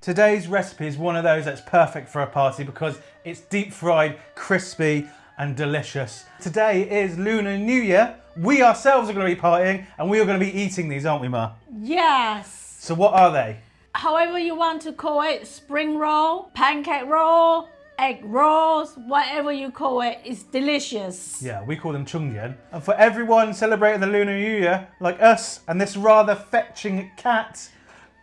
Today's recipe is one of those that's perfect for a party because it's deep fried, crispy and delicious. Today is Lunar New Year. We ourselves are going to be partying and we are going to be eating these, aren't we, Ma? Yes. So what are they? However you want to call it, spring roll, pancake roll, egg rolls, whatever you call it, it's delicious. Yeah, we call them chungjian. And for everyone celebrating the Lunar New Year, like us and this rather fetching cat,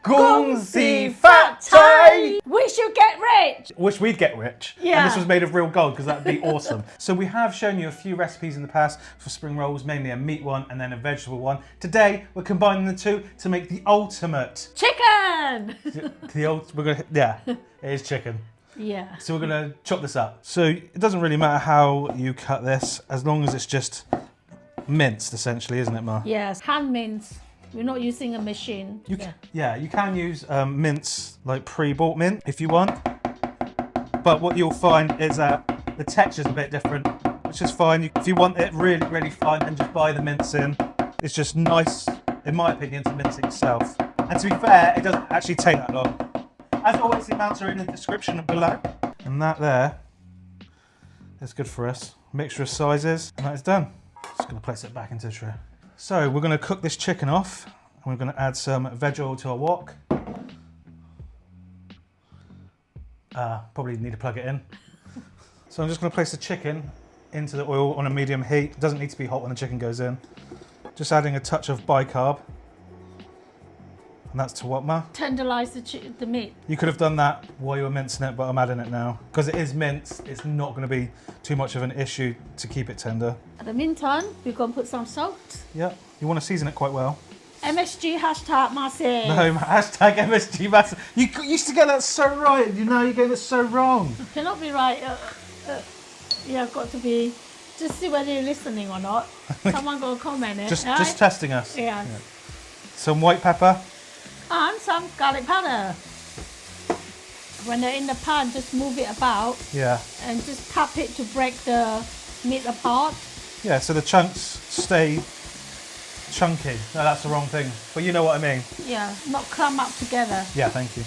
Gong Si Fat Tai! Wish you get rich! Wish we'd get rich. Yeah. And this was made of real gold because that'd be awesome. So we have shown you a few recipes in the past for spring rolls, mainly a meat one and then a vegetable one. Today we're combining the two to make the ultimate Chicken! it is chicken. Yeah. So we're gonna chop this up. So it doesn't really matter how you cut this, as long as it's just minced, essentially, isn't it, Ma? Yes, hand mince. We're not using a machine. You can use mince, like pre-bought mint, if you want. But what you'll find is that the texture's a bit different, which is fine. If you want it really, really fine, then just buy the mince in. It's just nice, in my opinion, to mince it yourself. And to be fair, it doesn't actually take that long. As always, the amounts are in the description below. And that there is good for us. Mixture of sizes, and that is done. Just gonna place it back into the tray. So we're gonna cook this chicken off, and we're gonna add some veg oil to our wok. Probably need to plug it in. So I'm just gonna place the chicken into the oil on a medium heat. It doesn't need to be hot when the chicken goes in. Just adding a touch of bicarb. And that's to what, Ma? Tenderize the meat. You could have done that while you were mincing it, but I'm adding it now. Because it is minced, it's not going to be too much of an issue to keep it tender. At the meantime, we're going to put some salt. Yeah, you want to season it quite well. MSG hashtag massive. No, hashtag MSG massive. You used to get that so right, you know you're getting it so wrong. Cannot be right. Yeah, got to be. Just see whether you're listening or not. Someone go comment it. Just right? testing us. Yeah. Some white pepper. And some garlic powder. When they're in the pan, just move it about. Yeah. And just tap it to break the meat apart. Yeah, so the chunks stay chunky. No, that's the wrong thing. But you know what I mean. Yeah, not clump up together. Yeah, thank you.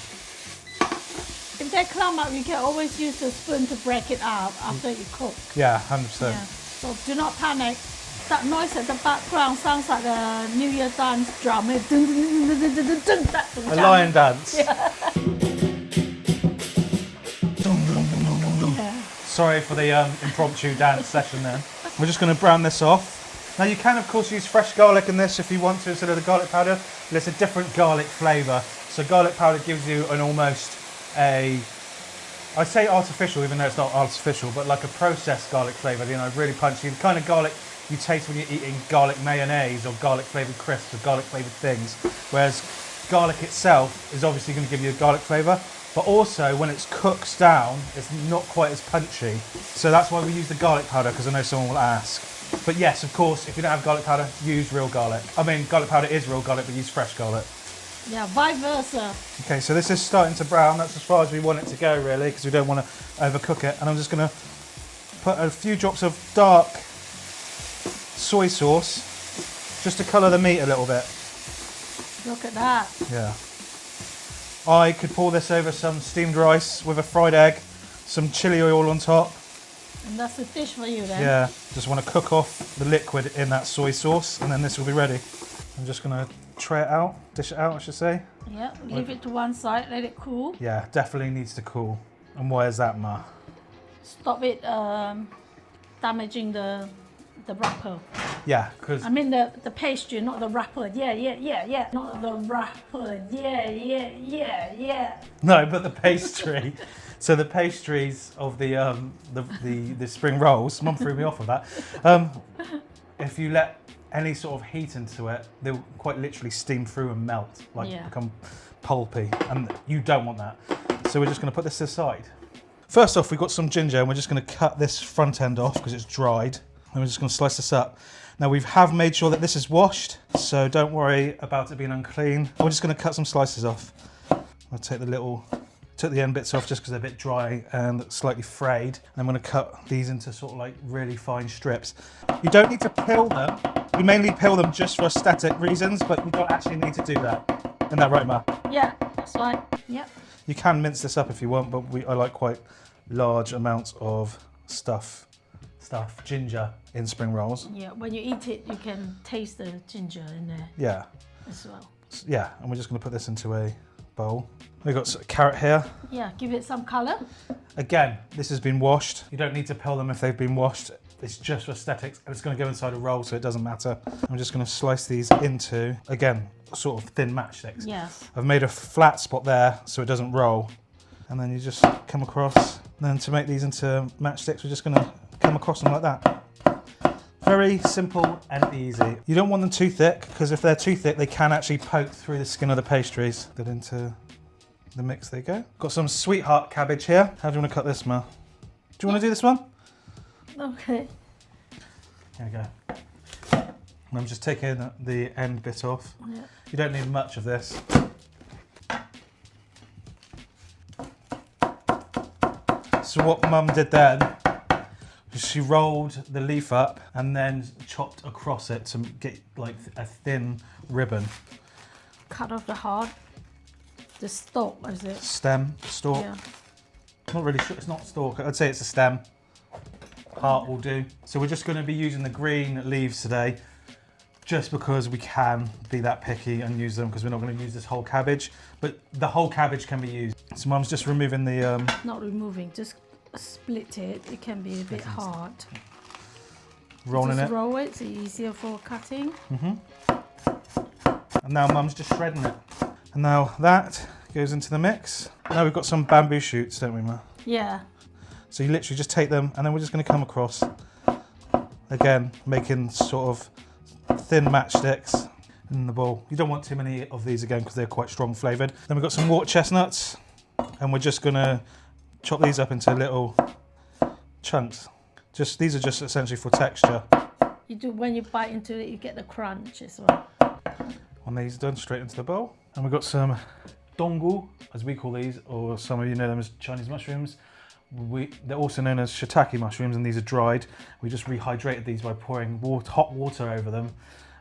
If they clump up, you can always use the spoon to break it up after you cook. Yeah, 100%. Yeah. So do not panic. That noise at the background sounds like a New Year dance drum. A lion dance. Yeah. Sorry for the impromptu dance session then. We're just going to brown this off. Now you can of course use fresh garlic in this if you want to instead of the garlic powder, but it's a different garlic flavour. So garlic powder gives you an almost I'd say artificial even though it's not artificial, but like a processed garlic flavour, you know, really punchy. The kind of garlic you taste when you're eating garlic mayonnaise or garlic flavoured crisps or garlic flavoured things. Whereas garlic itself is obviously going to give you a garlic flavour, but also when it's cooked down, it's not quite as punchy. So that's why we use the garlic powder, because I know someone will ask. But yes, of course, if you don't have garlic powder, use real garlic. I mean, garlic powder is real garlic, but use fresh garlic. Yeah, vice versa. Okay, so this is starting to brown. That's as far as we want it to go, really, because we don't want to overcook it. And I'm just going to put a few drops of dark soy sauce just to colour the meat a little bit. Look at that. Yeah. I could pour this over some steamed rice with a fried egg, some chili oil on top. And that's a dish for you then. Yeah, just want to cook off the liquid in that soy sauce and then this will be ready. I'm just going to tray it out, dish it out I should say. Yeah, leave it to one side, let it cool. Yeah, definitely needs to cool. And why is that, Ma? Stop it damaging the wrapper. Yeah, because... I mean the pastry, not the wrapper. Yeah. Not the wrapper. Yeah. No, but the pastry. So the pastries of the spring rolls, Mum threw me off with that. If you let any sort of heat into it, they'll quite literally steam through and melt, become pulpy, and you don't want that. So we're just going to put this aside. First off, we've got some ginger, and we're just going to cut this front end off because it's dried. And we're just going to slice this up. Now we have made sure that this is washed, so don't worry about it being unclean. We're just going to cut some slices off. I'll take the end bits off just because they're a bit dry and slightly frayed. And I'm going to cut these into sort of like really fine strips. You don't need to peel them. We mainly peel them just for aesthetic reasons, but you don't actually need to do that. Isn't that right, Ma? Yeah, that's right. Yep. You can mince this up if you want, but I like quite large amounts of ginger in spring rolls. Yeah, when you eat it, you can taste the ginger in there Yeah. as well. Yeah, and we're just going to put this into a bowl. We've got a carrot here. Yeah, give it some colour. Again, this has been washed. You don't need to peel them if they've been washed. It's just for aesthetics, and it's going to go inside a roll, so it doesn't matter. I'm just going to slice these into, again, sort of thin matchsticks. Yes. I've made a flat spot there so it doesn't roll. And then you just come across. And then to make these into matchsticks, we're just going to come across them like that. Very simple and easy. You don't want them too thick, because if they're too thick, they can actually poke through the skin of the pastries. Get into the mix, there you go. Got some sweetheart cabbage here. How do you want to cut this, Mel? Do you want to do this one? Okay. There you go. And I'm just taking the end bit off. Yeah. You don't need much of this. So what Mum did then, she rolled the leaf up and then chopped across it to get like a thin ribbon. Cut off the heart. The stalk, is it? Stem, stalk. Yeah. Not really sure, it's not stalk, I'd say it's a stem. Heart will do. So we're just going to be using the green leaves today, just because we can be that picky and use them, because we're not going to use this whole cabbage, but the whole cabbage can be used. So Mum's just removing the... Not removing, just split it. It can be a bit hard. Rolling just it. roll it, it's easier for cutting. And now Mum's just shredding it. And now that goes into the mix. Now we've got some bamboo shoots, don't we, Ma? Yeah. So you literally just take them, and then we're just going to come across, again, making sort of thin matchsticks in the bowl. You don't want too many of these again, because they're quite strong flavoured. Then we've got some water chestnuts, and we're just going to chop these up into little chunks. These are just essentially for texture. You do, when you bite into it, you get the crunch as well. When these are done, straight into the bowl. And we've got some dongu, as we call these, or some of you know them as Chinese mushrooms. They're also known as shiitake mushrooms, and these are dried. We just rehydrated these by pouring hot water over them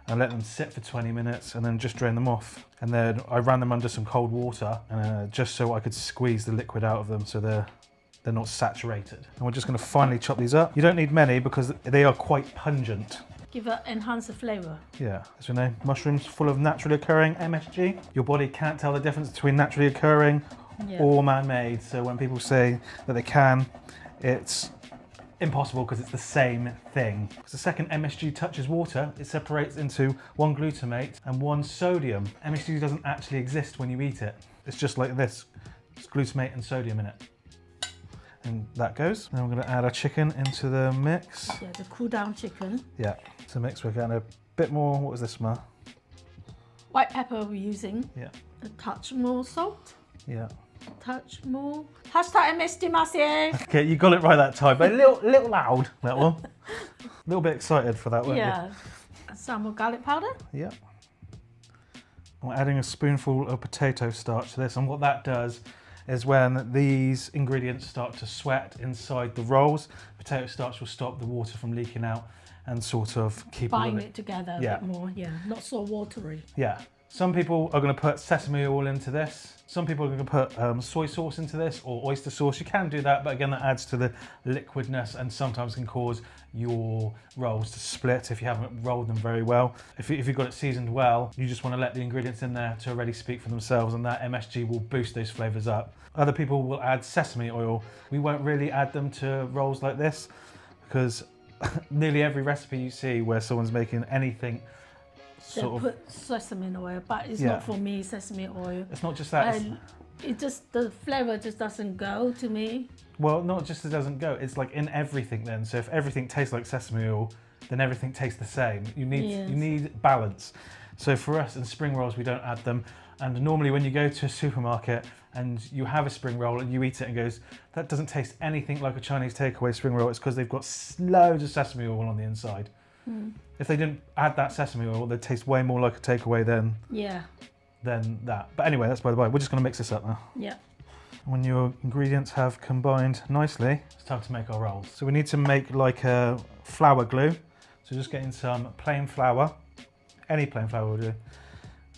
and let them sit for 20 minutes, and then just drain them off. And then I ran them under some cold water, just so I could squeeze the liquid out of them, so they're not saturated. And we're just going to finely chop these up. You don't need many because they are quite pungent. Enhance the flavour. Yeah, as we know, mushrooms full of naturally occurring MSG. Your body can't tell the difference between naturally occurring or man-made. So when people say that they can, it's impossible, because it's the same thing. Because the second MSG touches water, it separates into one glutamate and one sodium. MSG doesn't actually exist when you eat it. It's just like this. It's glutamate and sodium in it. And that goes. Now we're going to add our chicken into the mix. Yeah, the cool down chicken. Yeah, to mix we're getting a bit more, what was this, Ma? White pepper we're using. Yeah. A touch more salt. Yeah. A touch more. #MSDMassier. Okay, you got it right that time, but a little loud, that one. A little bit excited for that, weren't Yeah. Some more garlic powder. you? Yeah. We're adding a spoonful of potato starch to this, and what that does is when these ingredients start to sweat inside the rolls, potato starch will stop the water from leaking out and sort of keep Bind it together a Yeah. bit more, yeah. Not so watery. Yeah. Some people are going to put sesame oil into this. Some people are going to put soy sauce into this, or oyster sauce. You can do that, but again, that adds to the liquidness and sometimes can cause your rolls to split if you haven't rolled them very well. If you've got it seasoned well, you just want to let the ingredients in there to already speak for themselves, and that MSG will boost those flavours up. Other people will add sesame oil. We won't really add them to rolls like this, because nearly every recipe you see where someone's making anything They put sesame oil, but it's not for me, sesame oil. It's not just that. It just, the flavour just doesn't go to me. Well, not just it doesn't go, it's like in everything then. So if everything tastes like sesame oil, then everything tastes the same. You need balance. So for us in spring rolls, we don't add them. And normally when you go to a supermarket and you have a spring roll and you eat it and goes, that doesn't taste anything like a Chinese takeaway spring roll, it's because they've got loads of sesame oil on the inside. If they didn't add that sesame oil, they'd taste way more like a takeaway than that. But anyway, that's by the by. We're just going to mix this up now. Yeah. When your ingredients have combined nicely, it's time to make our rolls. So we need to make like a flour glue. So just getting some plain flour, any plain flour will do,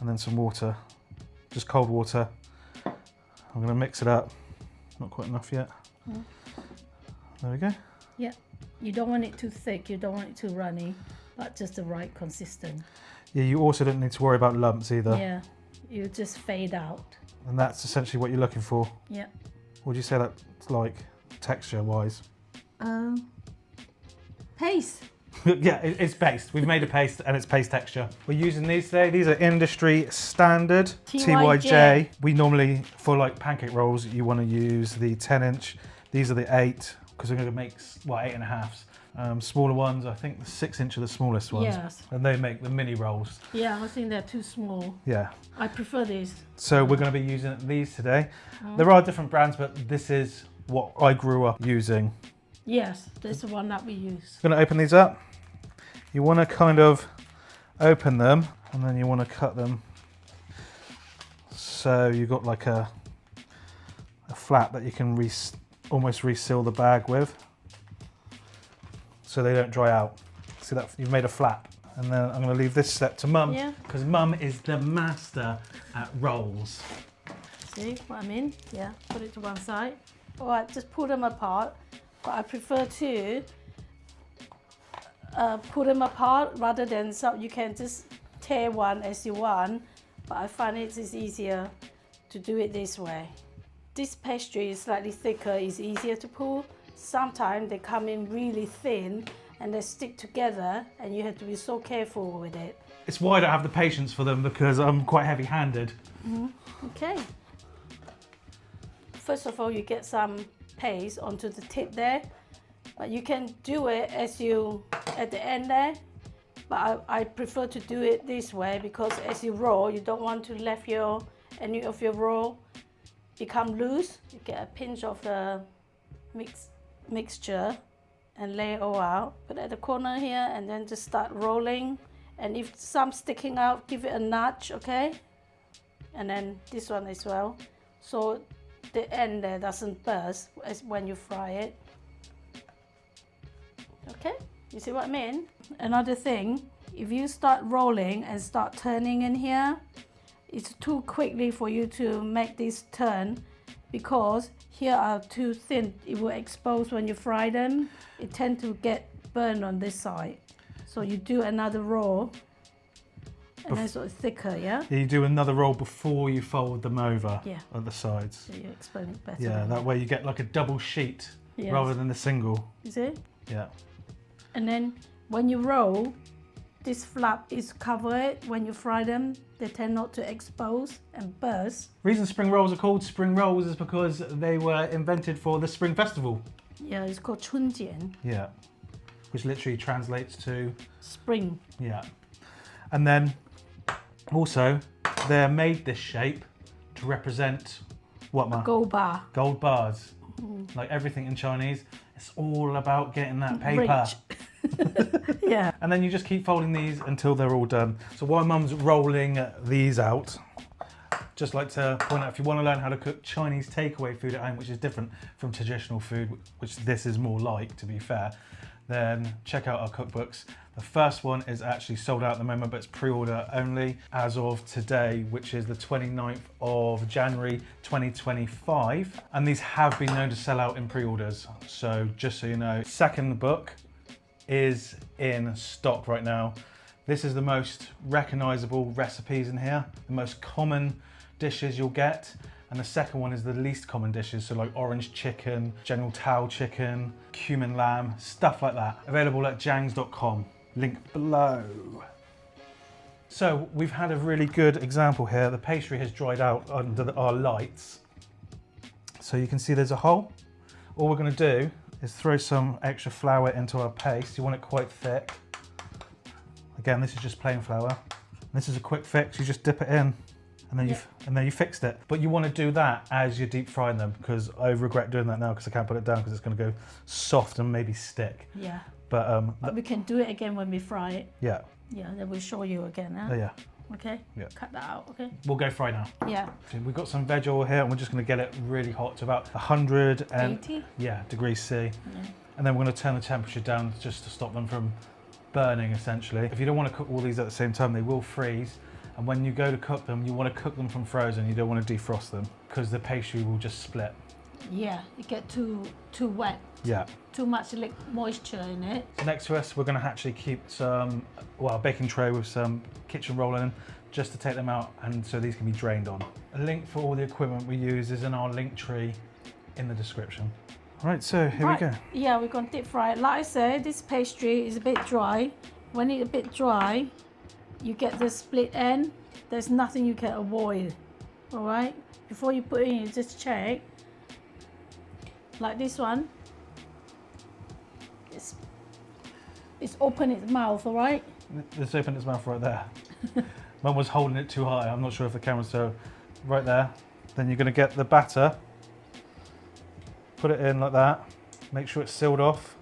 and then some water, just cold water. I'm going to mix it up. Not quite enough yet. There we go. Yeah. You don't want it too thick, you don't want it too runny, but just the right consistent. Yeah, you also don't need to worry about lumps either. Yeah, you just fade out. And that's essentially what you're looking for. Yeah. What do you say that's like, texture-wise? Paste. Yeah, it's paste. We've made a paste and it's paste texture. We're using these today. These are industry standard TYJ. We normally, for like pancake rolls, you want to use the 10-inch. These are the 8, because we're going to make, well, 8.5s. Smaller ones, I think the 6-inch are the smallest ones. Yes. And they make the mini rolls. Yeah, I think they're too small. Yeah. I prefer these. So we're going to be using these today. There are different brands, but this is what I grew up using. Yes, this is the one that we use. I'm going to open these up. You want to kind of open them and then you want to cut them. So you've got like a flap that you can almost reseal the bag with, so they don't dry out. See that? You've made a flap. And then I'm going to leave this step to Mum, because Mum is the master at rolls. See what I mean? Yeah, put it to one side. All right, just pull them apart. But I prefer to pull them apart rather than you can just tear one as you want. But I find it is easier to do it this way. This pastry is slightly thicker, it's easier to pull. Sometimes they come in really thin and they stick together and you have to be so careful with it. It's why I don't have the patience for them, because I'm quite heavy-handed. Okay. First of all, you get some paste onto the tip there, but you can do it as you at the end there, but I prefer to do it this way, because as you roll you don't want to let any of your roll become loose. You get a pinch of the mixture and lay it all out, put it at the corner here, and then just start rolling. And if some sticking out, give it a nudge, okay? And then this one as well, so the end there doesn't burst as when you fry it. Okay, you see what I mean? Another thing, if you start rolling and start turning in here, it's too quickly for you to make this turn, because here are too thin. It will expose when you fry them. It tends to get burned on this side. So you do another roll, and then sort of thicker, yeah? You do another roll before you fold them over at the sides. So you explain it better. Yeah, that way you get like a double sheet rather than a single. You see? Yeah. And then when you roll, this flap is covered. When you fry them, they tend not to expose and burst. Reason spring rolls are called spring rolls is because they were invented for the Spring Festival. Yeah, it's called 春节. Yeah, which literally translates to spring. Yeah. And then also they're made this shape to represent what, Ma? Gold bar. Gold bars. Like everything in Chinese, it's all about getting that paper. Yeah. And then you just keep folding these until they're all done. So while Mum's rolling these out, just like to point out, if you want to learn how to cook Chinese takeaway food at home, which is different from traditional food, which this is more like, to be fair, then check out our cookbooks. The first one is actually sold out at the moment, but it's pre-order only as of today, which is the 29th of January 2025. And these have been known to sell out in pre-orders. So just so you know, second book is in stock right now. This is the most recognizable recipes in here, the most common dishes you'll get. And the second one is the least common dishes, so like orange chicken, General Tao chicken, cumin lamb, stuff like that. Available at jangs.com, link below. So we've had a really good example here. The pastry has dried out under our lights. So you can see there's a hole. All we're gonna do is throw some extra flour into our paste. You want it quite thick. Again, this is just plain flour. This is a quick fix, you just dip it in. And then you fixed it. But you want to do that as you're deep frying them, because I regret doing that now because I can't put it down because it's going to go soft and maybe stick. Yeah. But we can do it again when we fry it. Yeah. Yeah, then we'll show you again. Huh? Yeah. Okay. Yeah. Cut that out. Okay. We'll go fry now. Yeah. So we've got some veg oil here, and we're just going to get it really hot to about 180 degrees C. Yeah. And then we're going to turn the temperature down just to stop them from burning, essentially. If you don't want to cook all these at the same time, they will freeze. And when you go to cook them, you want to cook them from frozen. You don't want to defrost them because the pastry will just split. Yeah, it get too wet. Yeah. Too much moisture in it. Next to us, we're going to actually keep some, well, a baking tray with some kitchen roll in them, just to take them out, and so these can be drained on. A link for all the equipment we use is in our link tree in the description. Right, so here we go. Yeah, we're going to deep fry it. Like I said, this pastry is a bit dry. When it's a bit dry, you get the split end. There's nothing you can avoid. All right. Before you put it in, you just check. Like this one. It's open its mouth. All right. It's opened its mouth right there. Mum was holding it too high. I'm not sure if the camera's so right there. Then you're going to get the batter. Put it in like that. Make sure it's sealed off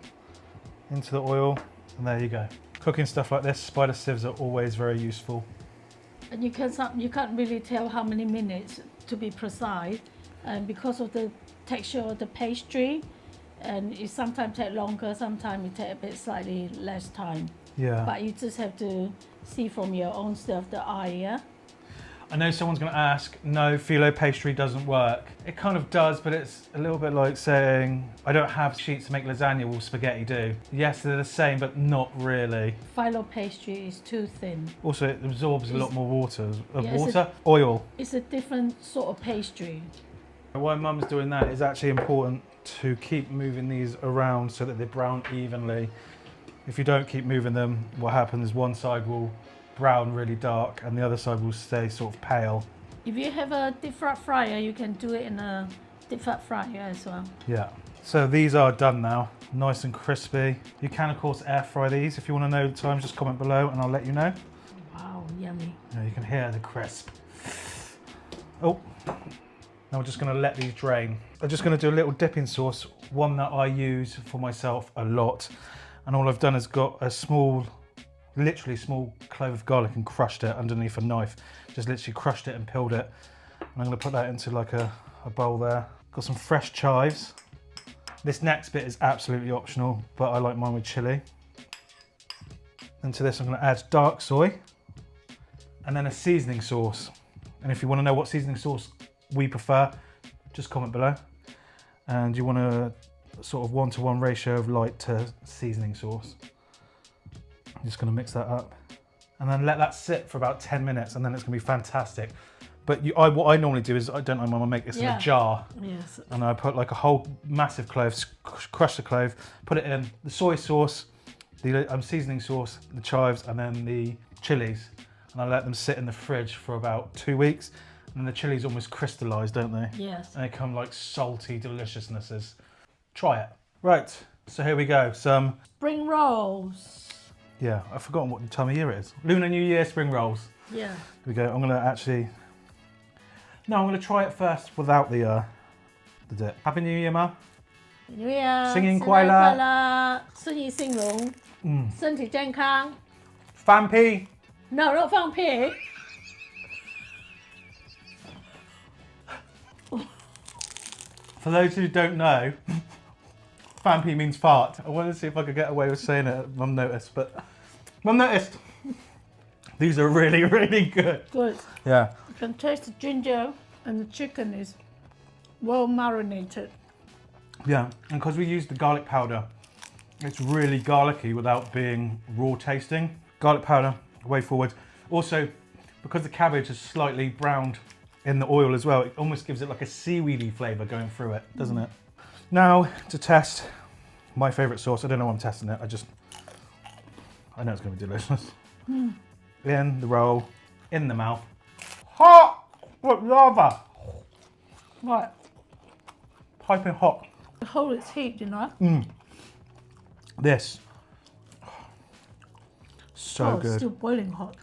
into the oil, and there you go. Cooking stuff like this, spider sieves are always very useful. And you can't really tell how many minutes to be precise, and because of the texture of the pastry, and it sometimes take longer, sometimes it take a bit slightly less time. Yeah. But you just have to see from your own self the eye, yeah? I know someone's going to ask, no, phyllo pastry doesn't work. It kind of does, but it's a little bit like saying, I don't have sheets to make lasagna, will spaghetti do? Yes, they're the same, but not really. Phyllo pastry is too thin. Also, it absorbs a lot more water. Yeah, Oil. It's a different sort of pastry. Why Mum's doing that is actually important to keep moving these around so that they brown evenly. If you don't keep moving them, what happens is one side will brown really dark and the other side will stay sort of pale. If you have a deep fat fryer, you can do it in a deep fat fryer as well. Yeah. So these are done now, nice and crispy. You can of course air fry these. If you want to know the time, just comment below and I'll let you know. Wow, yummy. Yeah, you can hear the crisp. Oh, now we're just going to let these drain. I'm just going to do a little dipping sauce, one that I use for myself a lot. And all I've done is got a small, literally small clove of garlic and crushed it underneath a knife. Just literally crushed it and peeled it. And I'm going to put that into like a bowl there. Got some fresh chives. This next bit is absolutely optional, but I like mine with chili. And to this I'm going to add dark soy and then a seasoning sauce. And if you want to know what seasoning sauce we prefer, just comment below. And you want a sort of 1-to-1 ratio of light to seasoning sauce. I'm just going to mix that up and then let that sit for about 10 minutes and then it's going to be fantastic. But what I normally do is, I don't know, Mum, I make this in a jar. Yes. And I put like a whole massive clove, crush the clove, put it in, the soy sauce, the seasoning sauce, the chives, and then the chilies. And I let them sit in the fridge for about 2 weeks. And the chilies almost crystallise, don't they? Yes. And they come like salty deliciousnesses. Try it. Right, so here we go. Some spring rolls. Yeah, I've forgotten what time of year it is. Lunar New Year spring rolls. Yeah. Here we go. I'm gonna actually. No, I'm gonna try it first without the dip. Happy New Year, Ma. New Year. 新年快乐。生意兴隆。身体健康。放屁。No, not 放屁。For those who don't know, Fampi means fart. I wanted to see if I could get away with saying it. Mum noticed, but Mum noticed. These are really, really good. Good. Yeah. You can taste the ginger and the chicken is well marinated. Yeah, and because we used the garlic powder, it's really garlicky without being raw tasting. Garlic powder, way forward. Also, because the cabbage is slightly browned in the oil as well, it almost gives it like a seaweedy flavour going through it, doesn't it? Now, to test my favourite sauce. I don't know why I'm testing it, I know it's going to be delicious. In the roll, in the mouth. Hot! What lava! Right. Piping hot. Hold its heat, you know? This. So good. It's still boiling hot.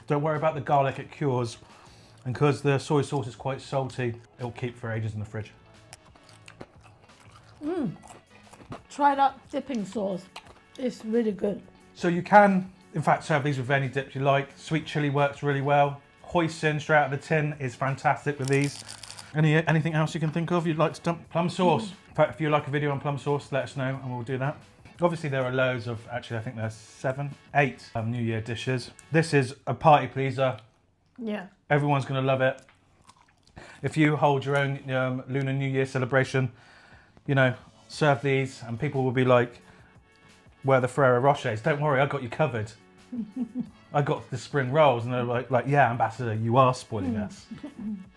Don't worry about the garlic, it cures. And because the soy sauce is quite salty, it'll keep for ages in the fridge. Try that dipping sauce. It's really good. So you can, in fact, serve these with any dips you like. Sweet chili works really well. Hoisin straight out of the tin is fantastic with these. Anything else you can think of you'd like to dump? Plum sauce. In fact, if you like a video on plum sauce, let us know and we'll do that. Obviously there are loads of, actually I think there's 7, 8 New Year dishes. This is a party pleaser. Yeah. Everyone's going to love it. If you hold your own Lunar New Year celebration, you know, serve these and people will be like, where are the Ferrero Rochers? Don't worry, I got you covered. I got the spring rolls, and they're like, yeah, Ambassador, you are spoiling us.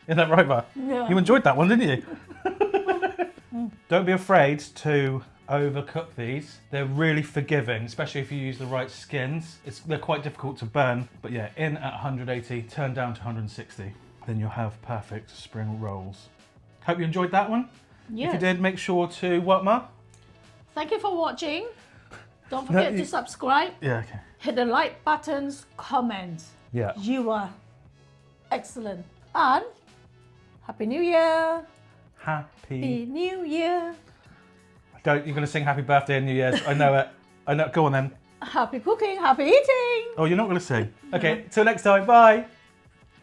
Isn't that right, Ma? Yeah. You enjoyed that one, didn't you? Don't be afraid to overcook these. They're really forgiving, especially if you use the right skins. They're quite difficult to burn, but yeah, in at 180, turn down to 160. Then you'll have perfect spring rolls. Hope you enjoyed that one. Yes. If you did, make sure to what, Ma? Thank you for watching. Don't forget to subscribe. Yeah, okay. Hit the like buttons, comment. Yeah. You are excellent. And Happy New Year. Happy New Year. You're going to sing Happy Birthday and New Year's. I know it. I know. Go on then. Happy cooking, happy eating. Oh, you're not going to sing? Okay, till next time. Bye.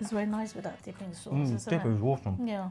It's very nice with that dipping sauce, isn't Dip it? is awesome. Yeah.